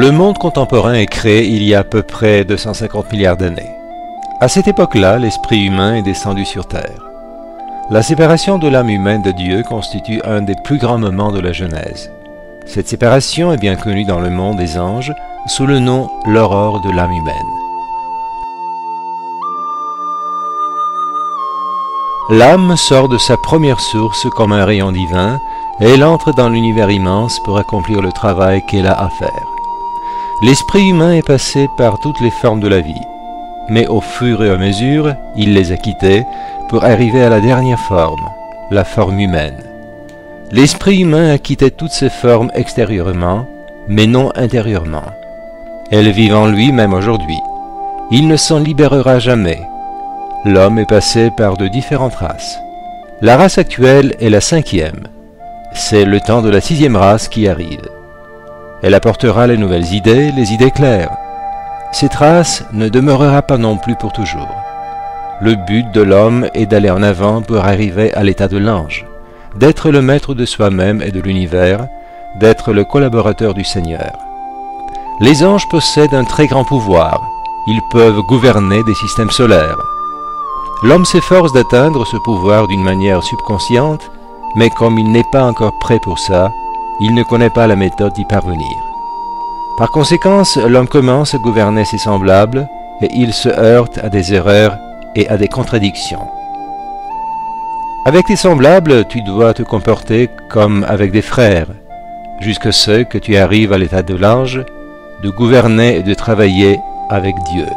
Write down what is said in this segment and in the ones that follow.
Le monde contemporain est créé il y a à peu près 250 milliards d'années. À cette époque-là, l'esprit humain est descendu sur Terre. La séparation de l'âme humaine de Dieu constitue un des plus grands moments de la Genèse. Cette séparation est bien connue dans le monde des anges sous le nom l'aurore de l'âme humaine. L'âme sort de sa première source comme un rayon divin et elle entre dans l'univers immense pour accomplir le travail qu'elle a à faire. L'esprit humain est passé par toutes les formes de la vie, mais au fur et à mesure, il les a quittées pour arriver à la dernière forme, la forme humaine. L'esprit humain a quitté toutes ses formes extérieurement, mais non intérieurement. Elles vivent en lui même aujourd'hui. Il ne s'en libérera jamais. L'homme est passé par de différentes races. La race actuelle est la 5e. C'est le temps de la 6e race qui arrive. Elle apportera les nouvelles idées, les idées claires. Cette race ne demeurera pas non plus pour toujours. Le but de l'homme est d'aller en avant pour arriver à l'état de l'ange, d'être le maître de soi-même et de l'univers, d'être le collaborateur du Seigneur. Les anges possèdent un très grand pouvoir. Ils peuvent gouverner des systèmes solaires. L'homme s'efforce d'atteindre ce pouvoir d'une manière subconsciente, mais comme il n'est pas encore prêt pour ça, il ne connaît pas la méthode d'y parvenir. Par conséquent, l'homme commence à gouverner ses semblables et il se heurte à des erreurs et à des contradictions. Avec tes semblables, tu dois te comporter comme avec des frères, jusqu'à ce que tu arrives à l'état de l'ange, de gouverner et de travailler avec Dieu.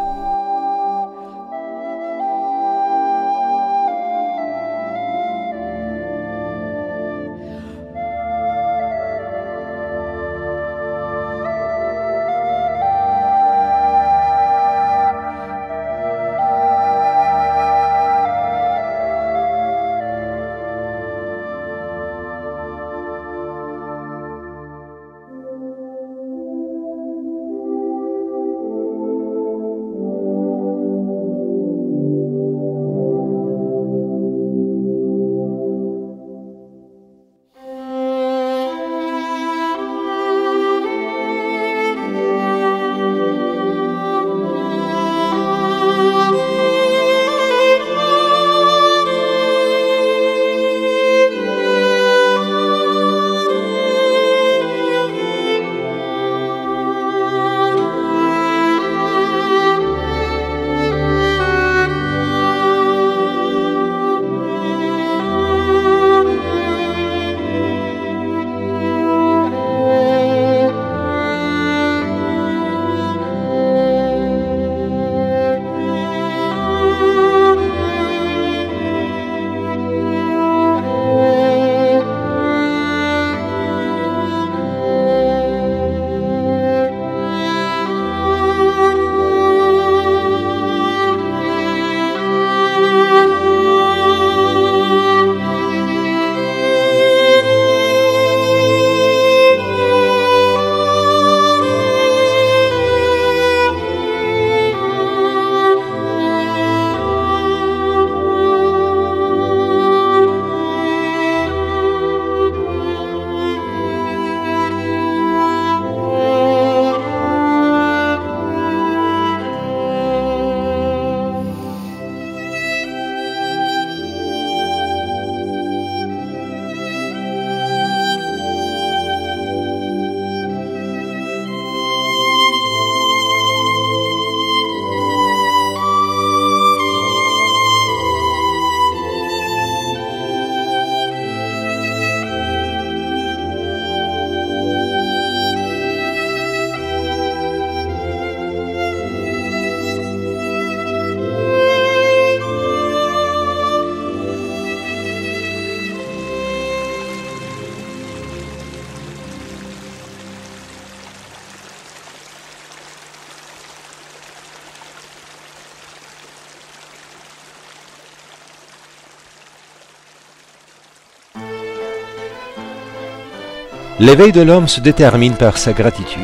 L'éveil de l'homme se détermine par sa gratitude.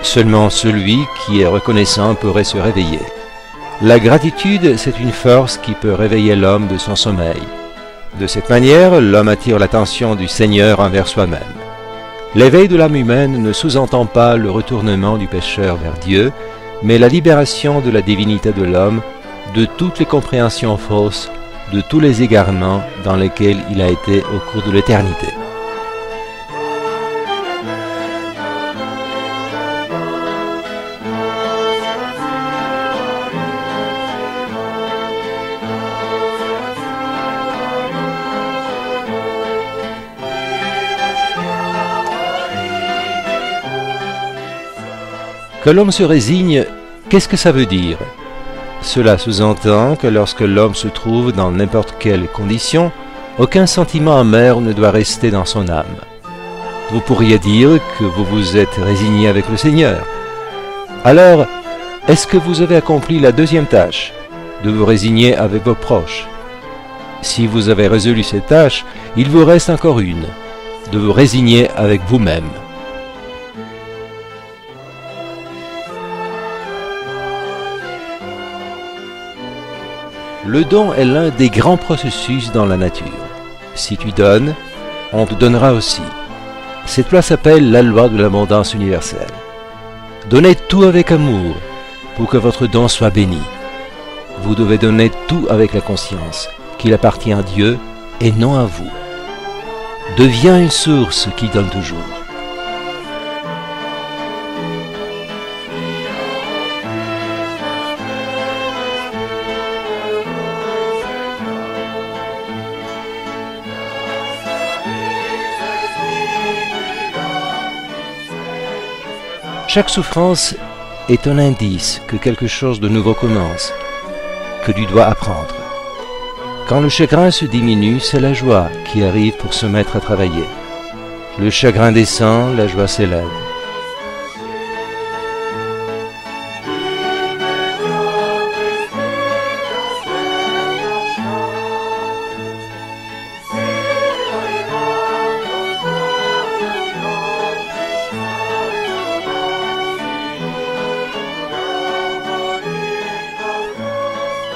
Seulement celui qui est reconnaissant pourrait se réveiller. La gratitude, c'est une force qui peut réveiller l'homme de son sommeil. De cette manière, l'homme attire l'attention du Seigneur envers soi-même. L'éveil de l'âme humaine ne sous-entend pas le retournement du pécheur vers Dieu, mais la libération de la divinité de l'homme de toutes les compréhensions fausses, de tous les égarements dans lesquels il a été au cours de l'éternité. Que l'homme se résigne, qu'est-ce que ça veut dire? Cela sous-entend que lorsque l'homme se trouve dans n'importe quelle condition, aucun sentiment amer ne doit rester dans son âme. Vous pourriez dire que vous vous êtes résigné avec le Seigneur. Alors, est-ce que vous avez accompli la deuxième tâche, de vous résigner avec vos proches? Si vous avez résolu cette tâche, il vous reste encore une, de vous résigner avec vous-même. Le don est l'un des grands processus dans la nature. Si tu donnes, on te donnera aussi. Cette loi s'appelle la loi de l'abondance universelle. Donnez tout avec amour pour que votre don soit béni. Vous devez donner tout avec la conscience qu'il appartient à Dieu et non à vous. Deviens une source qui donne toujours. Chaque souffrance est un indice que quelque chose de nouveau commence, que tu dois apprendre. Quand le chagrin se diminue, c'est la joie qui arrive pour se mettre à travailler. Le chagrin descend, la joie s'élève.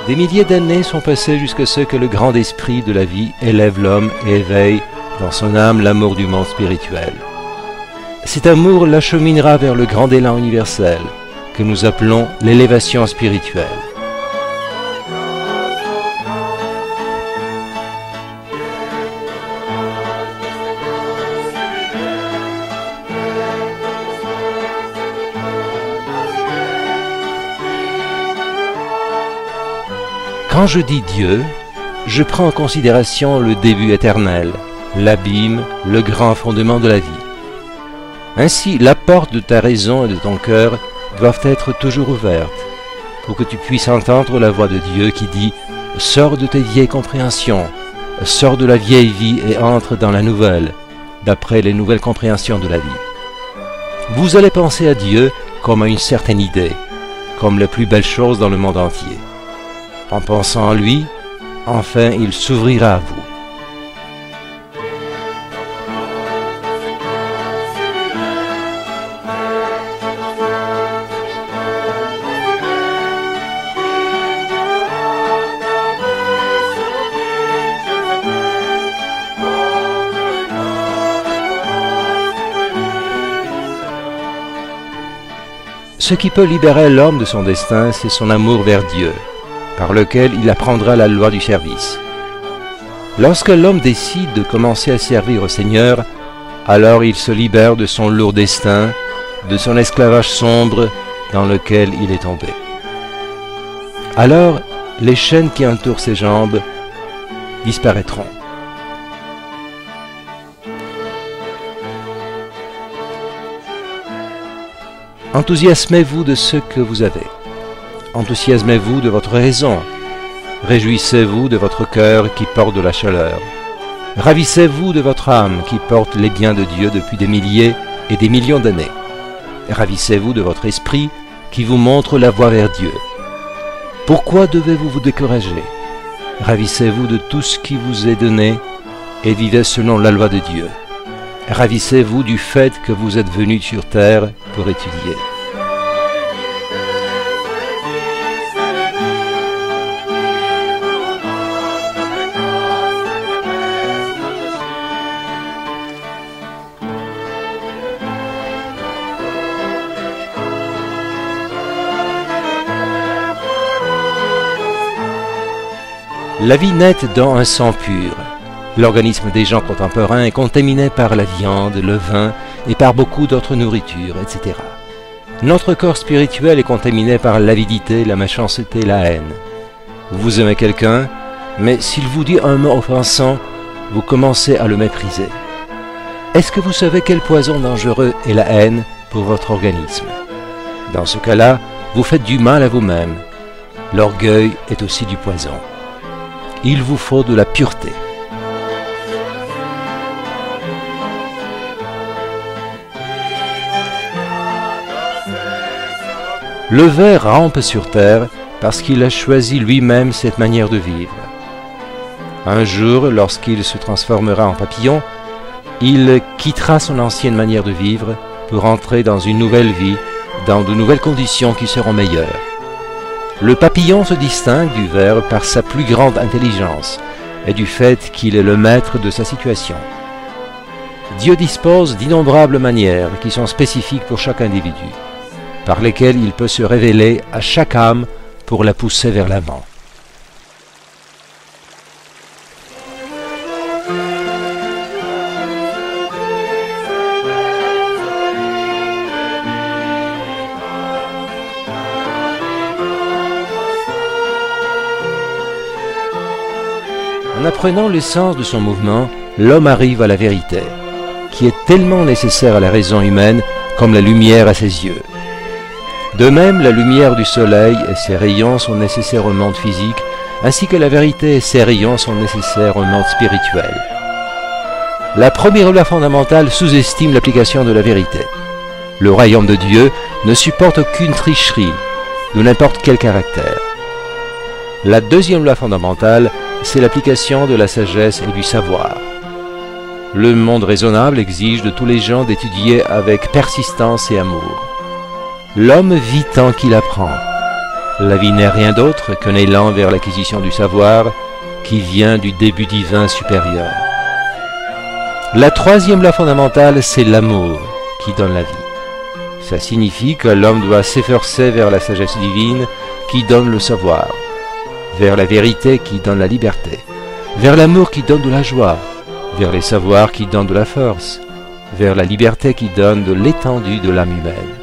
Des milliers d'années sont passées jusqu'à ce que le grand esprit de la vie élève l'homme et éveille dans son âme l'amour du monde spirituel. Cet amour l'acheminera vers le grand élan universel que nous appelons l'élévation spirituelle. Quand je dis Dieu, je prends en considération le début éternel, l'abîme, le grand fondement de la vie. Ainsi, la porte de ta raison et de ton cœur doivent être toujours ouvertes, pour que tu puisses entendre la voix de Dieu qui dit « Sors de tes vieilles compréhensions, sors de la vieille vie et entre dans la nouvelle, d'après les nouvelles compréhensions de la vie. » Vous allez penser à Dieu comme à une certaine idée, comme la plus belle chose dans le monde entier. En pensant en lui, enfin il s'ouvrira à vous. Ce qui peut libérer l'homme de son destin, c'est son amour vers Dieu, par lequel il apprendra la loi du service. Lorsque l'homme décide de commencer à servir au Seigneur, alors il se libère de son lourd destin, de son esclavage sombre dans lequel il est tombé. Alors, les chaînes qui entourent ses jambes disparaîtront. Enthousiasmez-vous de ce que vous avez. Enthousiasmez-vous de votre raison. Réjouissez-vous de votre cœur qui porte de la chaleur. Ravissez-vous de votre âme qui porte les biens de Dieu depuis des milliers et des millions d'années. Ravissez-vous de votre esprit qui vous montre la voie vers Dieu. Pourquoi devez-vous vous décourager? Ravissez-vous de tout ce qui vous est donné et vivez selon la loi de Dieu. Ravissez-vous du fait que vous êtes venu sur terre pour étudier. La vie naît dans un sang pur. L'organisme des gens contemporains est contaminé par la viande, le vin et par beaucoup d'autres nourritures, etc. Notre corps spirituel est contaminé par l'avidité, la méchanceté, la haine. Vous aimez quelqu'un, mais s'il vous dit un mot offensant, vous commencez à le mépriser. Est-ce que vous savez quel poison dangereux est la haine pour votre organisme? Dans ce cas-là, vous faites du mal à vous-même. L'orgueil est aussi du poison. Il vous faut de la pureté. Le ver rampe sur terre parce qu'il a choisi lui-même cette manière de vivre. Un jour, lorsqu'il se transformera en papillon, il quittera son ancienne manière de vivre pour entrer dans une nouvelle vie, dans de nouvelles conditions qui seront meilleures. Le papillon se distingue du ver par sa plus grande intelligence et du fait qu'il est le maître de sa situation. Dieu dispose d'innombrables manières qui sont spécifiques pour chaque individu, par lesquelles il peut se révéler à chaque âme pour la pousser vers l'avant. En apprenant l'essence de son mouvement, l'homme arrive à la vérité, qui est tellement nécessaire à la raison humaine comme la lumière à ses yeux. De même, la lumière du soleil et ses rayons sont nécessaires au monde physique, ainsi que la vérité et ses rayons sont nécessaires au monde spirituel. La première loi fondamentale sous-estime l'application de la vérité. Le royaume de Dieu ne supporte aucune tricherie, de n'importe quel caractère. La deuxième loi fondamentale, c'est l'application de la sagesse et du savoir. Le monde raisonnable exige de tous les gens d'étudier avec persistance et amour. L'homme vit tant qu'il apprend. La vie n'est rien d'autre qu'un élan vers l'acquisition du savoir qui vient du début divin supérieur. La troisième loi fondamentale, c'est l'amour qui donne la vie. Ça signifie que l'homme doit s'efforcer vers la sagesse divine qui donne le savoir, vers la vérité qui donne la liberté, vers l'amour qui donne de la joie, vers les savoirs qui donnent de la force, vers la liberté qui donne de l'étendue de l'âme humaine.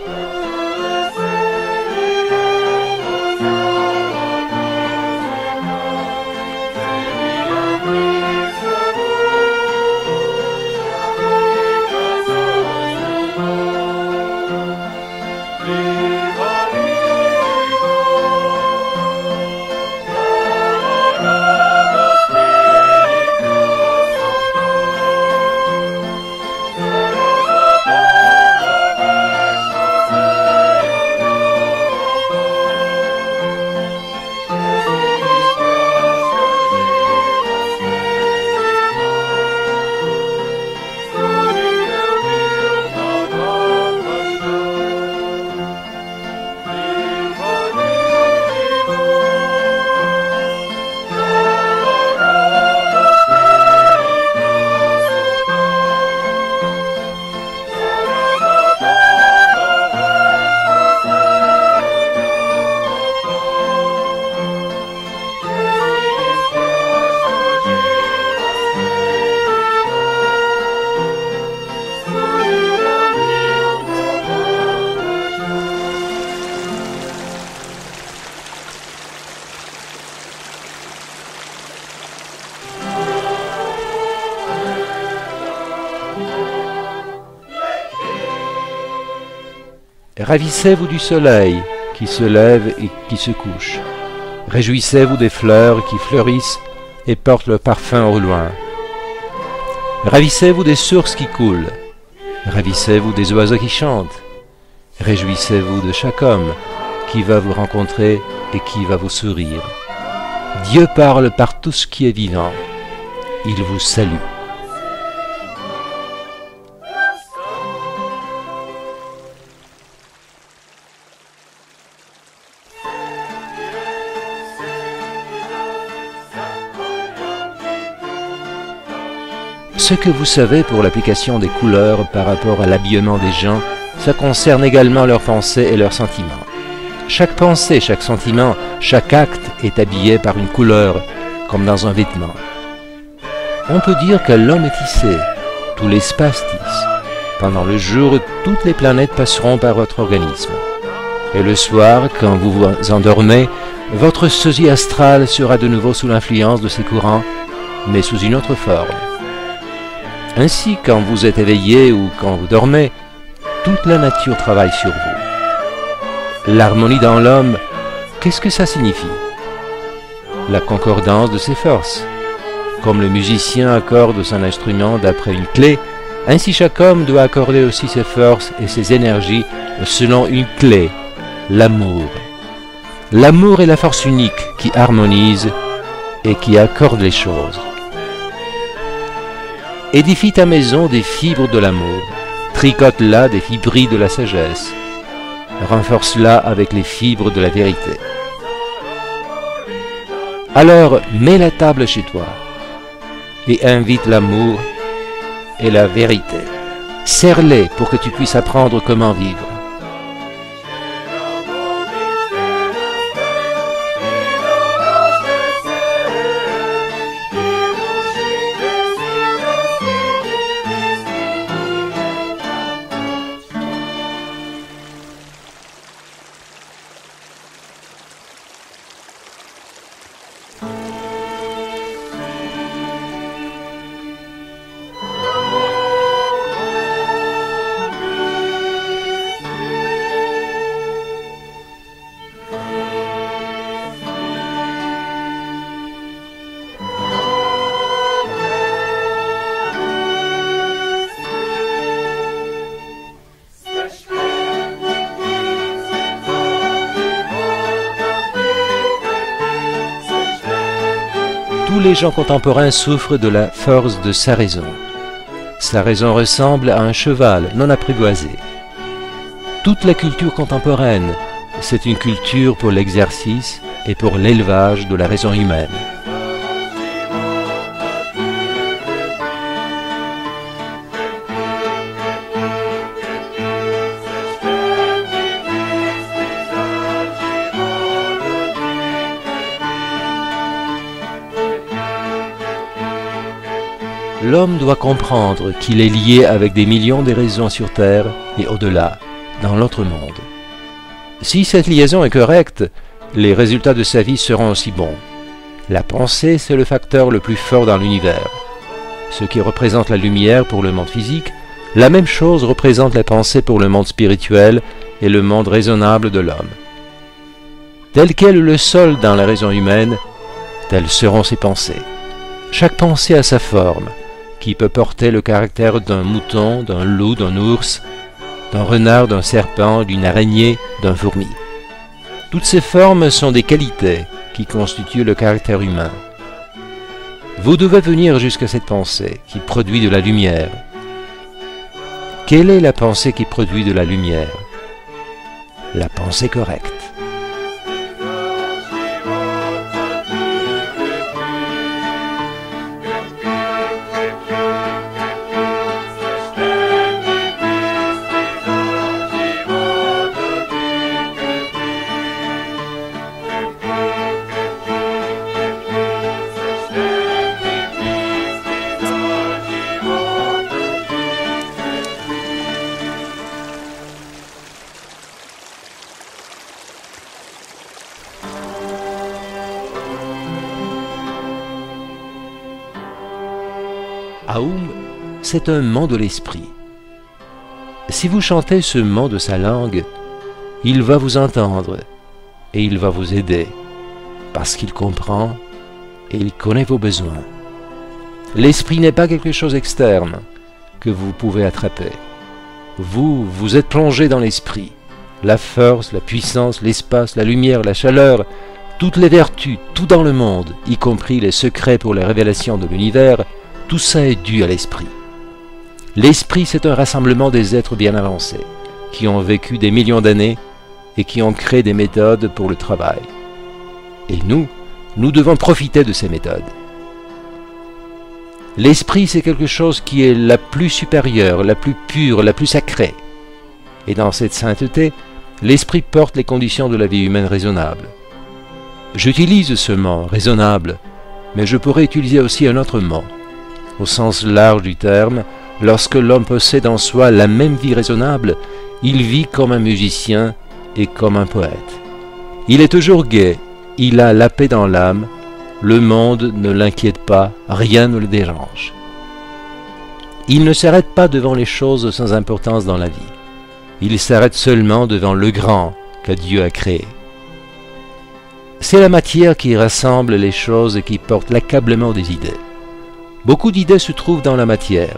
Ravissez-vous du soleil qui se lève et qui se couche. Réjouissez-vous des fleurs qui fleurissent et portent leur parfum au loin. Ravissez-vous des sources qui coulent. Ravissez-vous des oiseaux qui chantent. Réjouissez-vous de chaque homme qui va vous rencontrer et qui va vous sourire. Dieu parle par tout ce qui est vivant. Il vous salue. Ce que vous savez pour l'application des couleurs par rapport à l'habillement des gens, ça concerne également leurs pensées et leurs sentiments. Chaque pensée, chaque sentiment, chaque acte est habillé par une couleur comme dans un vêtement. On peut dire que l'homme est tissé, tout l'espace tisse. Pendant le jour, toutes les planètes passeront par votre organisme. Et le soir, quand vous vous endormez, votre sosie astrale sera de nouveau sous l'influence de ces courants, mais sous une autre forme. Ainsi, quand vous êtes éveillé ou quand vous dormez, toute la nature travaille sur vous. L'harmonie dans l'homme, qu'est-ce que ça signifie? La concordance de ses forces. Comme le musicien accorde son instrument d'après une clé, ainsi chaque homme doit accorder aussi ses forces et ses énergies selon une clé, l'amour. L'amour est la force unique qui harmonise et qui accorde les choses. Édifie ta maison des fibres de l'amour, tricote-la des fibrilles de la sagesse, renforce-la avec les fibres de la vérité. Alors mets la table chez toi et invite l'amour et la vérité. Serre-les pour que tu puisses apprendre comment vivre. Tous les gens contemporains souffrent de la force de sa raison. Sa raison ressemble à un cheval non apprivoisé. Toute la culture contemporaine, c'est une culture pour l'exercice et pour l'élevage de la raison humaine. L'homme doit comprendre qu'il est lié avec des millions de raisons sur Terre et au-delà, dans l'autre monde. Si cette liaison est correcte, les résultats de sa vie seront aussi bons. La pensée, c'est le facteur le plus fort dans l'univers. Ce qui représente la lumière pour le monde physique, la même chose représente la pensée pour le monde spirituel et le monde raisonnable de l'homme. Tel qu'est le sol dans la raison humaine, telles seront ses pensées. Chaque pensée a sa forme, qui peut porter le caractère d'un mouton, d'un loup, d'un ours, d'un renard, d'un serpent, d'une araignée, d'un fourmi. Toutes ces formes sont des qualités qui constituent le caractère humain. Vous devez venir jusqu'à cette pensée qui produit de la lumière. Quelle est la pensée qui produit de la lumière? La pensée correcte. Aum, c'est un mot de l'esprit. Si vous chantez ce mot de sa langue, il va vous entendre et il va vous aider, parce qu'il comprend et il connaît vos besoins. L'esprit n'est pas quelque chose externe que vous pouvez attraper. Vous êtes plongé dans l'esprit. La force, la puissance, l'espace, la lumière, la chaleur, toutes les vertus, tout dans le monde, y compris les secrets pour la révélation de l'univers, tout ça est dû à l'esprit. L'esprit, c'est un rassemblement des êtres bien avancés, qui ont vécu des millions d'années et qui ont créé des méthodes pour le travail. Et nous devons profiter de ces méthodes. L'esprit, c'est quelque chose qui est la plus supérieure, la plus pure, la plus sacrée. Et dans cette sainteté, l'esprit porte les conditions de la vie humaine raisonnable. J'utilise ce mot, raisonnable, mais je pourrais utiliser aussi un autre mot. Au sens large du terme, lorsque l'homme possède en soi la même vie raisonnable, il vit comme un musicien et comme un poète. Il est toujours gai, il a la paix dans l'âme, le monde ne l'inquiète pas, rien ne le dérange. Il ne s'arrête pas devant les choses sans importance dans la vie. Il s'arrête seulement devant le grand que Dieu a créé. C'est la matière qui rassemble les choses et qui porte l'accablement des idées. Beaucoup d'idées se trouvent dans la matière.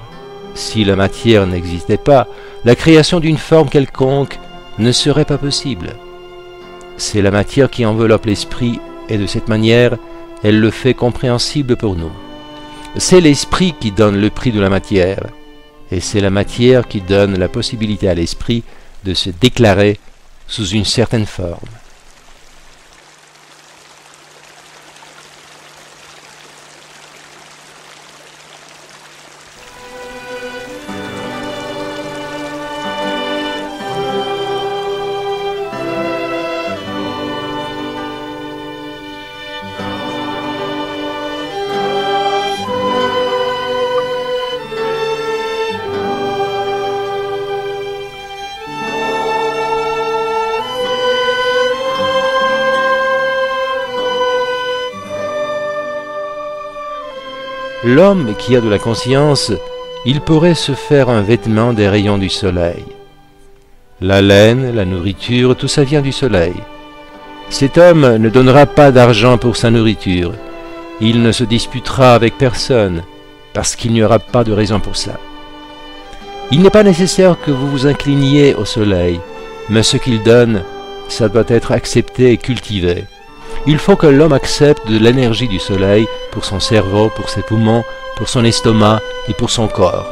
Si la matière n'existait pas, la création d'une forme quelconque ne serait pas possible. C'est la matière qui enveloppe l'esprit et de cette manière, elle le fait compréhensible pour nous. C'est l'esprit qui donne le prix de la matière, et c'est la matière qui donne la possibilité à l'esprit de se déclarer sous une certaine forme. L'homme qui a de la conscience, il pourrait se faire un vêtement des rayons du soleil. La laine, la nourriture, tout ça vient du soleil. Cet homme ne donnera pas d'argent pour sa nourriture. Il ne se disputera avec personne, parce qu'il n'y aura pas de raison pour ça. Il n'est pas nécessaire que vous vous incliniez au soleil, mais ce qu'il donne, ça doit être accepté et cultivé. Il faut que l'homme accepte de l'énergie du soleil pour son cerveau, pour ses poumons, pour son estomac et pour son corps.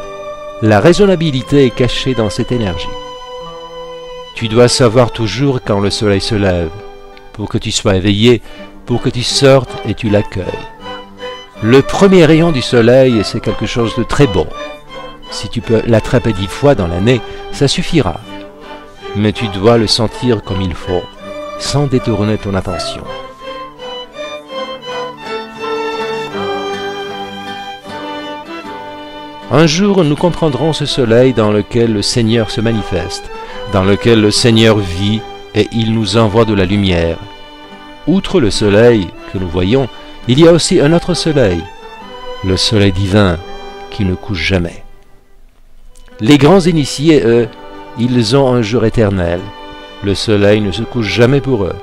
La raisonnabilité est cachée dans cette énergie. Tu dois savoir toujours quand le soleil se lève, pour que tu sois éveillé, pour que tu sortes et tu l'accueilles. Le premier rayon du soleil, c'est quelque chose de très beau. Si tu peux l'attraper 10 fois dans l'année, ça suffira. Mais tu dois le sentir comme il faut, sans détourner ton attention. Un jour, nous comprendrons ce soleil dans lequel le Seigneur se manifeste, dans lequel le Seigneur vit et il nous envoie de la lumière. Outre le soleil que nous voyons, il y a aussi un autre soleil, le soleil divin qui ne couche jamais. Les grands initiés, eux, ils ont un jour éternel. Le soleil ne se couche jamais pour eux.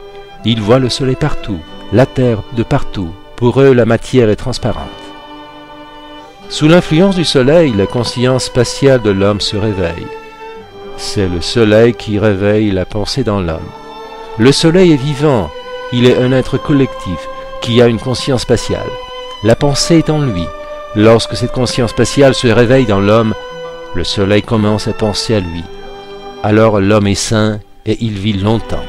Ils voient le soleil partout, la terre de partout. Pour eux, la matière est transparente. Sous l'influence du soleil, la conscience spatiale de l'homme se réveille. C'est le soleil qui réveille la pensée dans l'homme. Le soleil est vivant, il est un être collectif qui a une conscience spatiale. La pensée est en lui. Lorsque cette conscience spatiale se réveille dans l'homme, le soleil commence à penser à lui. Alors l'homme est sain et il vit longtemps.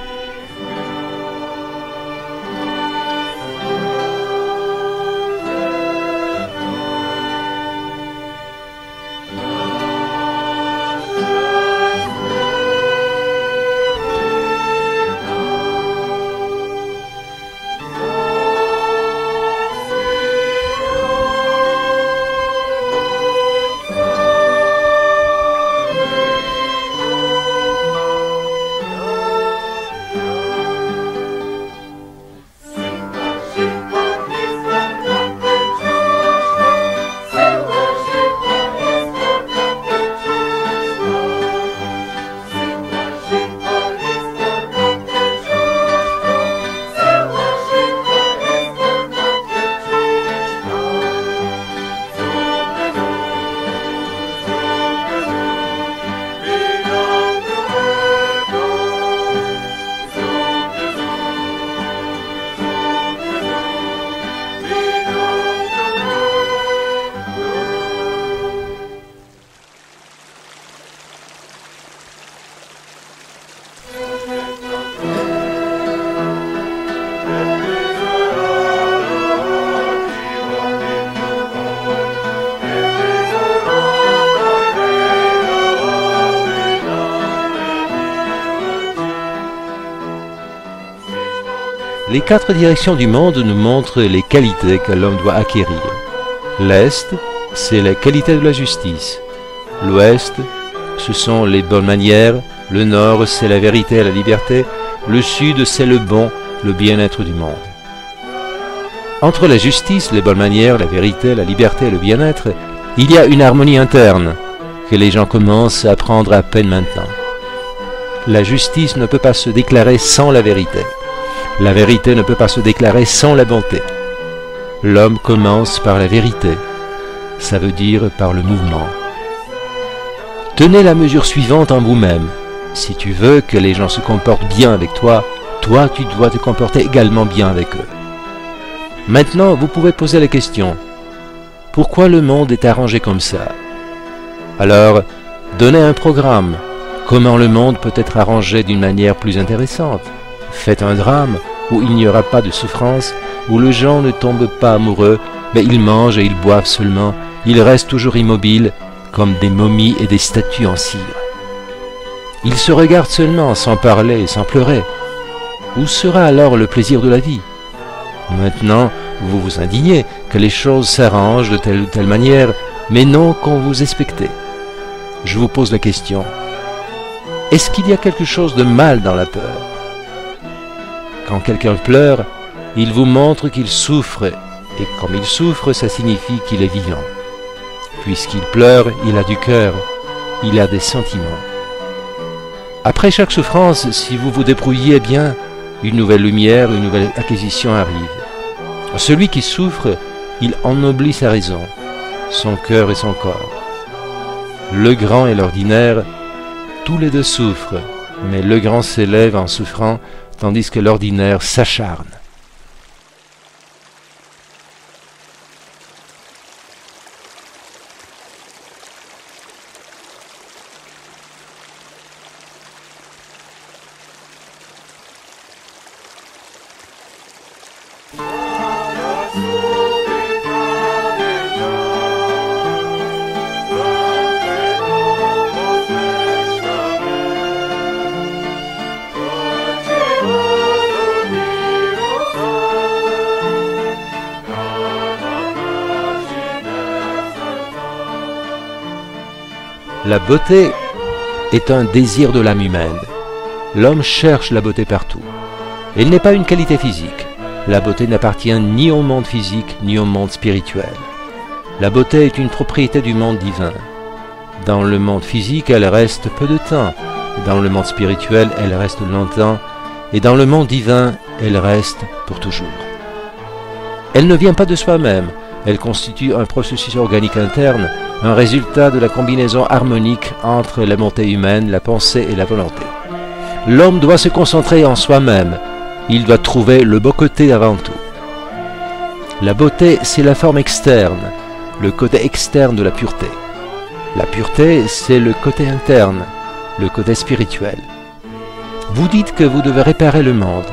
Les 4 directions du monde nous montrent les qualités que l'homme doit acquérir. L'Est, c'est la qualité de la justice. L'Ouest, ce sont les bonnes manières. Le Nord, c'est la vérité et la liberté. Le Sud, c'est le bon, le bien-être du monde. Entre la justice, les bonnes manières, la vérité, la liberté et le bien-être, il y a une harmonie interne que les gens commencent à apprendre à peine maintenant. La justice ne peut pas se déclarer sans la vérité. La vérité ne peut pas se déclarer sans la bonté. L'homme commence par la vérité. Ça veut dire par le mouvement. Tenez la mesure suivante en vous-même. Si tu veux que les gens se comportent bien avec toi, toi tu dois te comporter également bien avec eux. Maintenant, vous pouvez poser la question. Pourquoi le monde est arrangé comme ça? Alors, donnez un programme. Comment le monde peut être arrangé d'une manière plus intéressante? Faites un drame où il n'y aura pas de souffrance, où les gens ne tombent pas amoureux, mais ils mangent et ils boivent seulement. Ils restent toujours immobiles, comme des momies et des statues en cire. Ils se regardent seulement, sans parler et sans pleurer. Où sera alors le plaisir de la vie? Maintenant, vous vous indignez que les choses s'arrangent de telle ou telle manière, mais non qu'on vous expectait. Je vous pose la question. Est-ce qu'il y a quelque chose de mal dans la peur? Quand quelqu'un pleure, il vous montre qu'il souffre, et comme il souffre, ça signifie qu'il est vivant. Puisqu'il pleure, il a du cœur, il a des sentiments. Après chaque souffrance, si vous vous débrouillez bien, une nouvelle lumière, une nouvelle acquisition arrive. Celui qui souffre, il ennoblit sa raison, son cœur et son corps. Le grand et l'ordinaire, tous les deux souffrent, mais le grand s'élève en souffrant, tandis que l'ordinaire s'acharne. La beauté est un désir de l'âme humaine. L'homme cherche la beauté partout. Elle n'est pas une qualité physique. La beauté n'appartient ni au monde physique ni au monde spirituel. La beauté est une propriété du monde divin. Dans le monde physique, elle reste peu de temps. Dans le monde spirituel, elle reste longtemps. Et dans le monde divin, elle reste pour toujours. Elle ne vient pas de soi-même. Elle constitue un processus organique interne, un résultat de la combinaison harmonique entre la bonté humaine, la pensée et la volonté. L'homme doit se concentrer en soi-même. Il doit trouver le beau côté avant tout. La beauté, c'est la forme externe, le côté externe de la pureté. La pureté, c'est le côté interne, le côté spirituel. Vous dites que vous devez réparer le monde.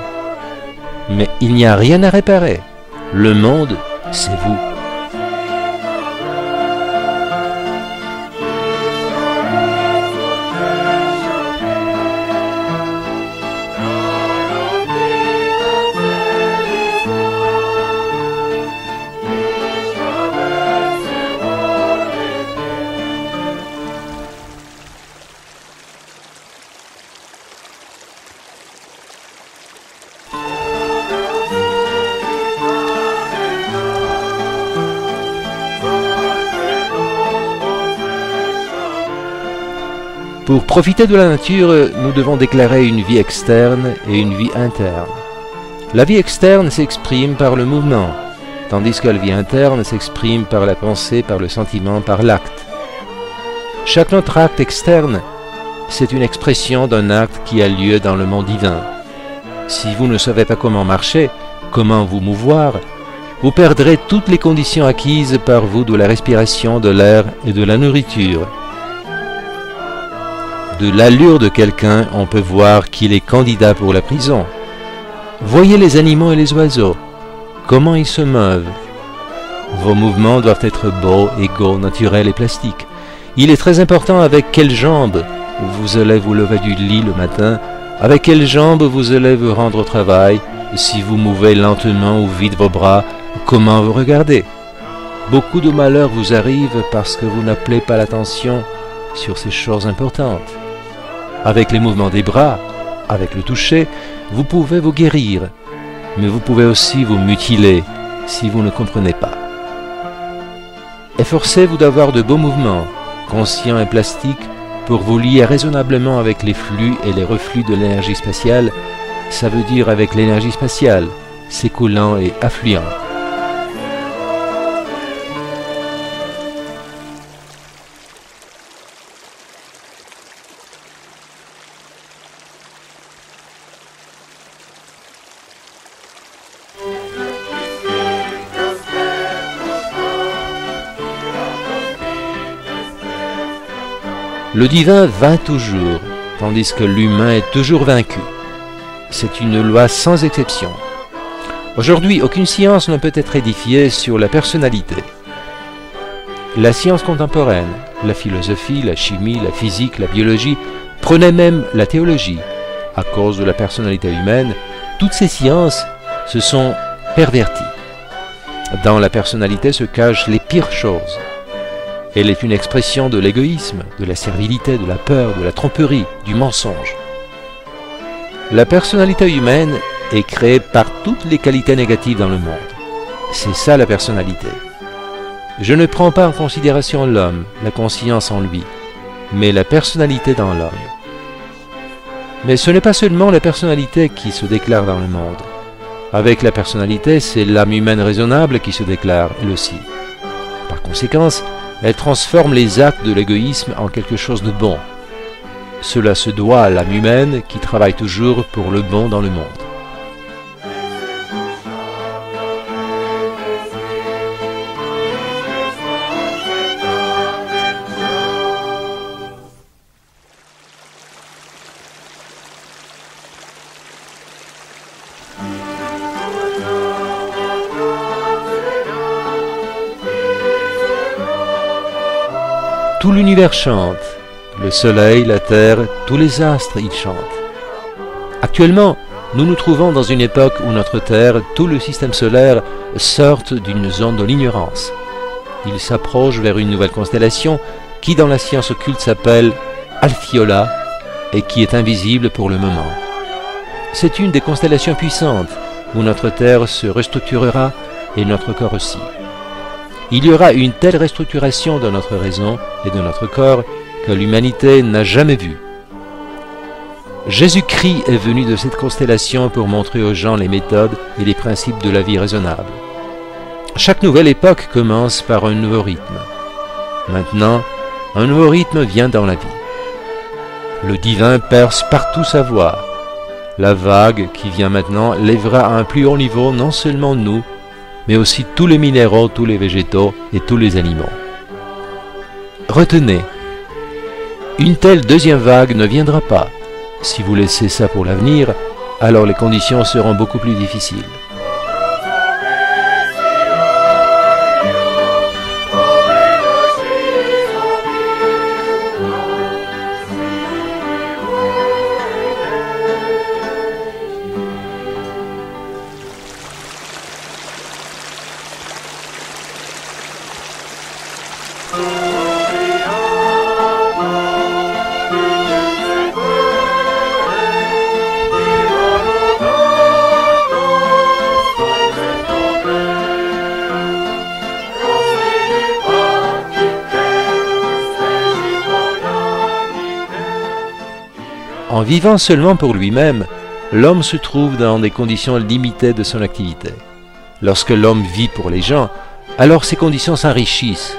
Mais il n'y a rien à réparer. Le monde, c'est vous. Pour profiter de la nature, nous devons déclarer une vie externe et une vie interne. La vie externe s'exprime par le mouvement, tandis que la vie interne s'exprime par la pensée, par le sentiment, par l'acte. Chaque autre acte externe, c'est une expression d'un acte qui a lieu dans le monde divin. Si vous ne savez pas comment marcher, comment vous mouvoir, vous perdrez toutes les conditions acquises par vous de la respiration, de l'air et de la nourriture. De l'allure de quelqu'un, on peut voir qu'il est candidat pour la prison. Voyez les animaux et les oiseaux, comment ils se meuvent. Vos mouvements doivent être beaux, égaux, naturels et plastiques. Il est très important avec quelles jambes vous allez vous lever du lit le matin, avec quelles jambes vous allez vous rendre au travail, Si vous mouvez lentement ou vite vos bras, comment vous regardez? Beaucoup de malheurs vous arrivent parce que vous n'appelez pas l'attention sur ces choses importantes. Avec les mouvements des bras, avec le toucher, vous pouvez vous guérir, mais vous pouvez aussi vous mutiler si vous ne comprenez pas. Efforcez-vous d'avoir de beaux mouvements, conscients et plastiques, pour vous lier raisonnablement avec les flux et les reflux de l'énergie spatiale, ça veut dire avec l'énergie spatiale, s'écoulant et affluent. Le divin vainc toujours, tandis que l'humain est toujours vaincu. C'est une loi sans exception. Aujourd'hui, aucune science ne peut être édifiée sur la personnalité. La science contemporaine, la philosophie, la chimie, la physique, la biologie, prenait même la théologie. À cause de la personnalité humaine, toutes ces sciences se sont perverties. Dans la personnalité se cachent les pires choses. Elle est une expression de l'égoïsme, de la servilité, de la peur, de la tromperie, du mensonge. La personnalité humaine est créée par toutes les qualités négatives dans le monde. C'est ça la personnalité. Je ne prends pas en considération l'homme, la conscience en lui, mais la personnalité dans l'homme. Mais ce n'est pas seulement la personnalité qui se déclare dans le monde. Avec la personnalité, c'est l'âme humaine raisonnable qui se déclare, elle aussi. Par conséquent, elle transforme les actes de l'égoïsme en quelque chose de bon. Cela se doit à l'âme humaine qui travaille toujours pour le bon dans le monde. Tout l'univers chante, le soleil, la terre, tous les astres y chantent. Actuellement, nous nous trouvons dans une époque où notre Terre, tout le système solaire, sortent d'une zone de l'ignorance. Il s'approche vers une nouvelle constellation qui dans la science occulte s'appelle Alphiona et qui est invisible pour le moment. C'est une des constellations puissantes où notre Terre se restructurera et notre corps aussi. Il y aura une telle restructuration de notre raison et de notre corps que l'humanité n'a jamais vue. Jésus-Christ est venu de cette constellation pour montrer aux gens les méthodes et les principes de la vie raisonnable. Chaque nouvelle époque commence par un nouveau rythme. Maintenant, un nouveau rythme vient dans la vie. Le divin perce partout sa voix. La vague qui vient maintenant lèvera à un plus haut niveau non seulement nous, mais aussi tous les minéraux, tous les végétaux et tous les animaux. Retenez, une telle deuxième vague ne viendra pas. Si vous laissez ça pour l'avenir, alors les conditions seront beaucoup plus difficiles. En vivant seulement pour lui-même, l'homme se trouve dans des conditions limitées de son activité. Lorsque l'homme vit pour les gens, alors ces conditions s'enrichissent.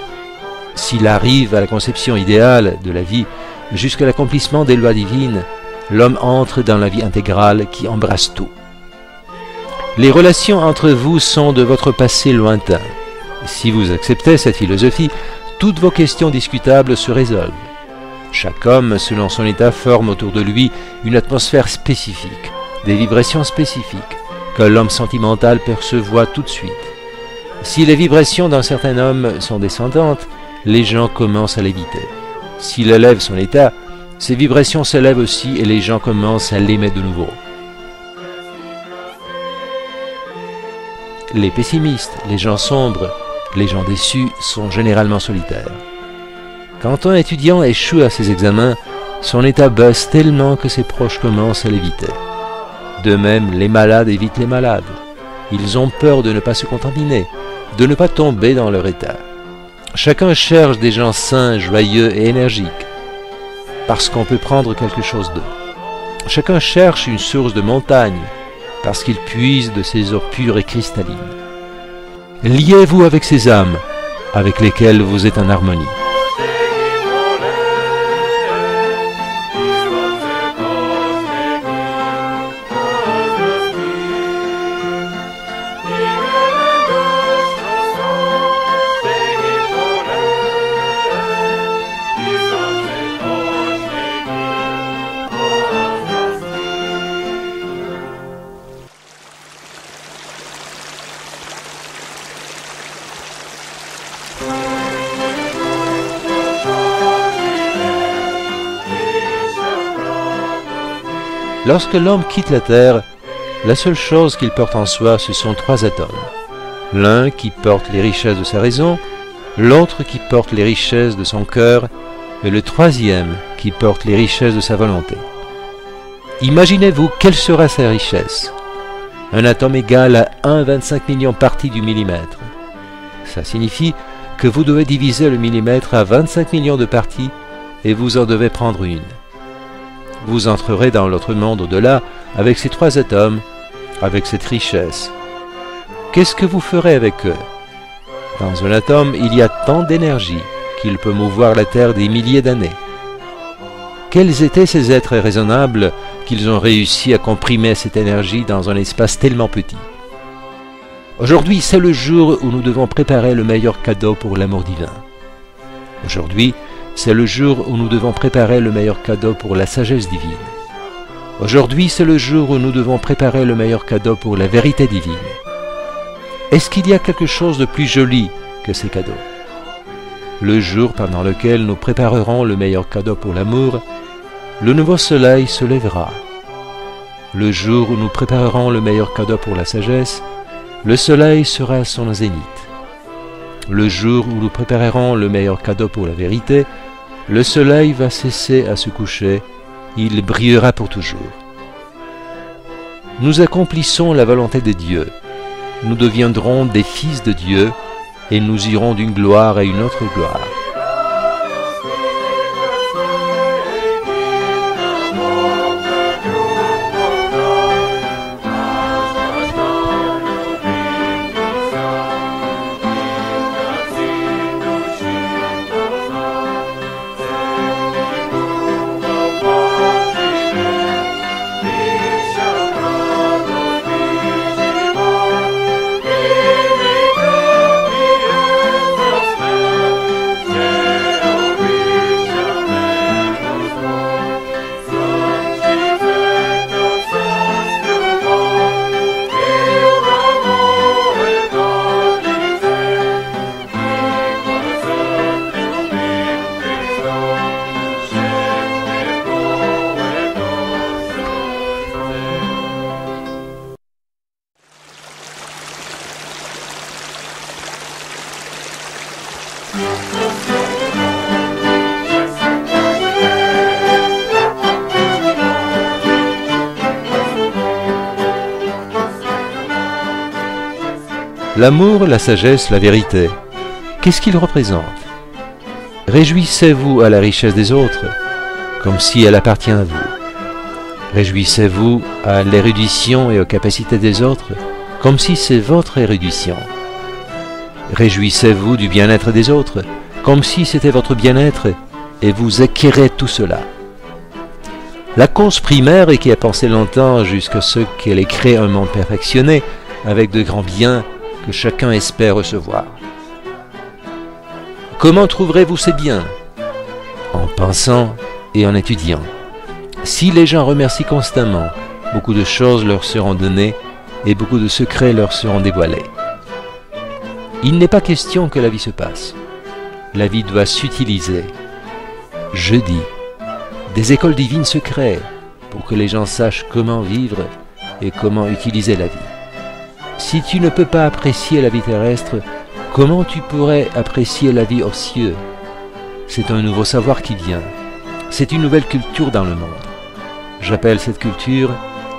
S'il arrive à la conception idéale de la vie, jusqu'à l'accomplissement des lois divines, l'homme entre dans la vie intégrale qui embrasse tout. Les relations entre vous sont de votre passé lointain. Si vous acceptez cette philosophie, toutes vos questions discutables se résolvent. Chaque homme, selon son état, forme autour de lui une atmosphère spécifique, des vibrations spécifiques, que l'homme sentimental perçoit tout de suite. Si les vibrations d'un certain homme sont descendantes, les gens commencent à l'éviter. S'il élève son état, ses vibrations s'élèvent aussi et les gens commencent à l'aimer de nouveau. les pessimistes, les gens sombres, les gens déçus sont généralement solitaires. Quand un étudiant échoue à ses examens, son état baisse tellement que ses proches commencent à l'éviter. De même, les malades évitent les malades. Ils ont peur de ne pas se contaminer, de ne pas tomber dans leur état. Chacun cherche des gens sains, joyeux et énergiques, parce qu'on peut prendre quelque chose d'eux. Chacun cherche une source de montagne, parce qu'il puise de ces eaux pures et cristallines. Liez-vous avec ces âmes, avec lesquelles vous êtes en harmonie. Lorsque l'homme quitte la terre, la seule chose qu'il porte en soi, ce sont 3 atomes. L'un qui porte les richesses de sa raison, l'autre qui porte les richesses de son cœur, et le 3e qui porte les richesses de sa volonté. Imaginez-vous quelle sera sa richesse. Un atome égal à 1,25 million parties du millimètre. Ça signifie que vous devez diviser le millimètre à 25 millions de parties et vous en devez prendre une. Vous entrerez dans l'autre monde au-delà avec ces 3 atomes, avec cette richesse. Qu'est-ce que vous ferez avec eux? Dans un atome, il y a tant d'énergie qu'il peut mouvoir la Terre des milliers d'années. Quels étaient ces êtres raisonnables qu'ils ont réussi à comprimer cette énergie dans un espace tellement petit? Aujourd'hui, c'est le jour où nous devons préparer le meilleur cadeau pour l'amour divin. Aujourd'hui, c'est le jour où nous devons préparer le meilleur cadeau pour la sagesse divine. Aujourd'hui, c'est le jour où nous devons préparer le meilleur cadeau pour la vérité divine. Est-ce qu'il y a quelque chose de plus joli que ces cadeaux? Le jour pendant lequel nous préparerons le meilleur cadeau pour l'amour, le nouveau soleil se lèvera. Le jour où nous préparerons le meilleur cadeau pour la sagesse, le soleil sera à son zénith. Le jour où nous préparerons le meilleur cadeau pour la vérité, le soleil va cesser à se coucher, il brillera pour toujours. Nous accomplissons la volonté de Dieu. Nous deviendrons des fils de Dieu et nous irons d'une gloire à une autre gloire. L'amour, la sagesse, la vérité, qu'est-ce qu'ils représentent? Réjouissez-vous à la richesse des autres, comme si elle appartient à vous. Réjouissez-vous à l'érudition et aux capacités des autres, comme si c'est votre érudition. Réjouissez-vous du bien-être des autres, comme si c'était votre bien-être, et vous acquérez tout cela. La cause primaire est qui a pensé longtemps jusqu'à ce qu'elle ait créé un monde perfectionné, avec de grands biens que chacun espère recevoir. Comment trouverez-vous ces biens? En pensant et en étudiant. Si les gens remercient constamment, beaucoup de choses leur seront données et beaucoup de secrets leur seront dévoilés. Il n'est pas question que la vie se passe. La vie doit s'utiliser. Je dis, des écoles divines se créent pour que les gens sachent comment vivre et comment utiliser la vie. Si tu ne peux pas apprécier la vie terrestre, comment tu pourrais apprécier la vie aux cieux? C'est un nouveau savoir qui vient. C'est une nouvelle culture dans le monde. J'appelle cette culture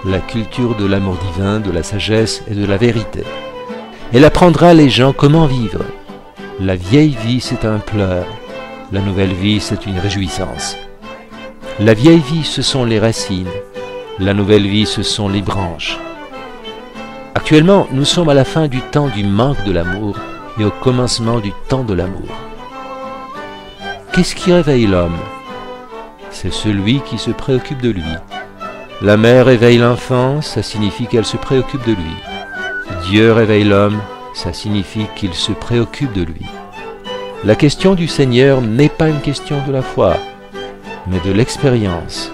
la culture de l'amour divin, de la sagesse et de la vérité. Elle apprendra les gens comment vivre. La vieille vie, c'est un pleur. La nouvelle vie, c'est une réjouissance. La vieille vie, ce sont les racines. La nouvelle vie, ce sont les branches. Actuellement, nous sommes à la fin du temps du manque de l'amour et au commencement du temps de l'amour. Qu'est-ce qui réveille l'homme? C'est celui qui se préoccupe de lui. La mère réveille l'enfant, ça signifie qu'elle se préoccupe de lui. Dieu réveille l'homme, ça signifie qu'il se préoccupe de lui. La question du Seigneur n'est pas une question de la foi, mais de l'expérience.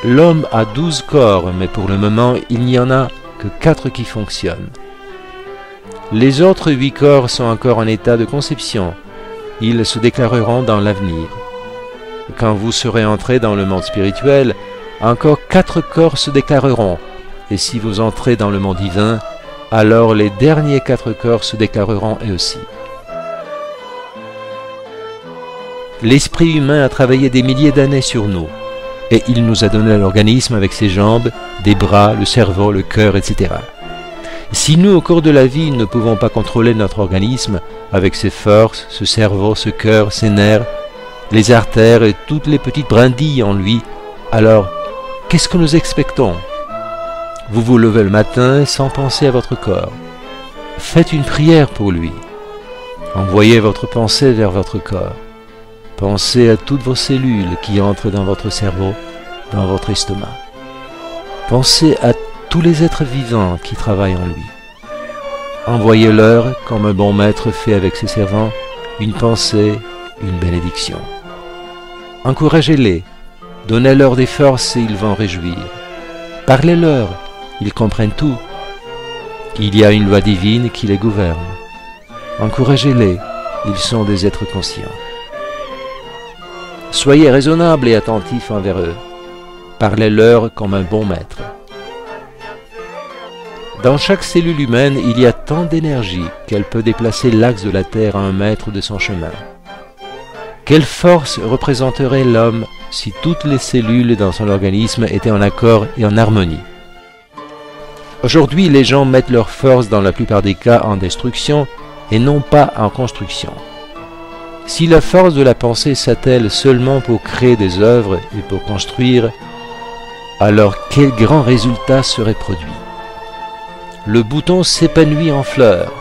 L'homme a 12 corps, mais pour le moment, il n'y en a que 4 qui fonctionnent. Les autres 8 corps sont encore en état de conception. Ils se déclareront dans l'avenir. Quand vous serez entré dans le monde spirituel, encore 4 corps se déclareront. Et si vous entrez dans le monde divin, alors les derniers 4 corps se déclareront eux aussi. L'esprit humain a travaillé des milliers d'années sur nous. Et il nous a donné l'organisme avec ses jambes, des bras, le cerveau, le cœur, etc. Si nous, au cours de la vie, ne pouvons pas contrôler notre organisme avec ses forces, ce cerveau, ce cœur, ses nerfs, les artères et toutes les petites brindilles en lui, alors qu'est-ce que nous expectons? Vous vous levez le matin sans penser à votre corps. Faites une prière pour lui. Envoyez votre pensée vers votre corps. Pensez à toutes vos cellules qui entrent dans votre cerveau, dans votre estomac. Pensez à tous les êtres vivants qui travaillent en lui. Envoyez-leur, comme un bon maître fait avec ses servants, une pensée, une bénédiction. Encouragez-les, donnez-leur des forces et ils vont réjouir. Parlez-leur, ils comprennent tout. Il y a une loi divine qui les gouverne. Encouragez-les, ils sont des êtres conscients. Soyez raisonnables et attentifs envers eux. Parlez-leur comme un bon maître. Dans chaque cellule humaine, il y a tant d'énergie qu'elle peut déplacer l'axe de la Terre à 1 mètre de son chemin. Quelle force représenterait l'homme si toutes les cellules dans son organisme étaient en accord et en harmonie? Aujourd'hui, les gens mettent leur force dans la plupart des cas en destruction et non pas en construction. Si la force de la pensée s'attelle seulement pour créer des œuvres et pour construire, alors quel grand résultat serait produit? Le bouton s'épanouit en fleurs.